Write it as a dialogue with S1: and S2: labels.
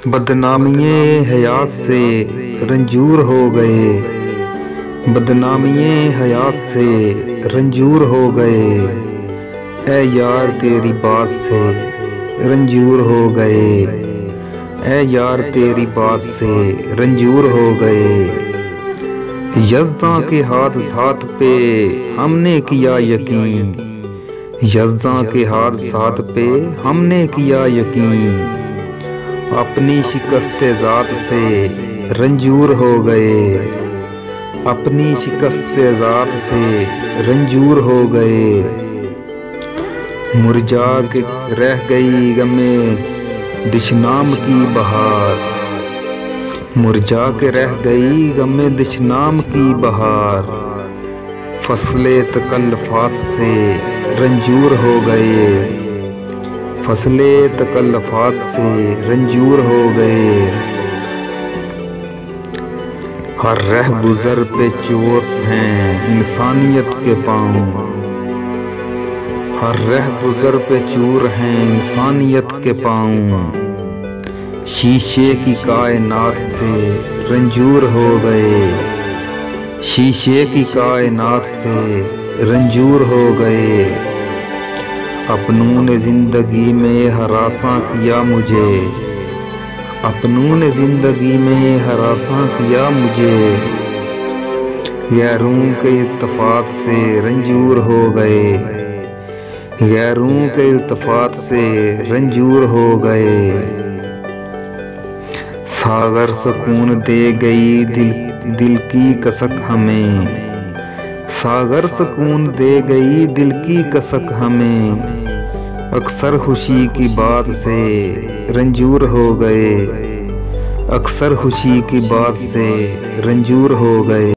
S1: बदनामिये हयात से रंजूर हो गए, बदनामिये हयात से रंजूर हो गए। ऐ यार तेरी बात से रंजूर हो गए, ऐ यार तेरी बात से रंजूर हो गए। यज़्दां के हादसात पे हमने किया यकीन, यज़्दां के हादसात पे हमने किया यकीन। अपनी शिकस्ते ज़ात से रंजूर हो गए, अपनी शिकस्ते ज़ात से रंजूर हो गए। मुरझा के रह गई गमे दिशनाम की बहार, मुरझा के रह गई गमे दिशनाम की बहार। फसले तकल्लुफ़ात से रंजूर हो गए, फसले तकल्लुफ़ात से रंजूर हो गए। हर रह गुज़र पे चोट हैं इंसानियत के पाँव, हर रह गुज़र पे चूर हैं इंसानियत के पाँव। शीशे की कायनात से रंजूर हो गए, शीशे की कायनात से रंजूर हो गए। अपनों ने ज़िंदगी में हरासा किया मुझे, अपनों ने ज़िंदगी में हरासा किया मुझे। गैरों के इल्तिफ़ात से रंजूर हो गए, गैरों के इल्तिफ़ात से रंजूर हो गए। सागर सुकून दे गई दिल की कसक हमें, सागर सुकून दे गई दिल की कसक हमें। अक्सर खुशी की बात से रंजूर हो गए, अक्सर खुशी की बात से रंजूर हो गए।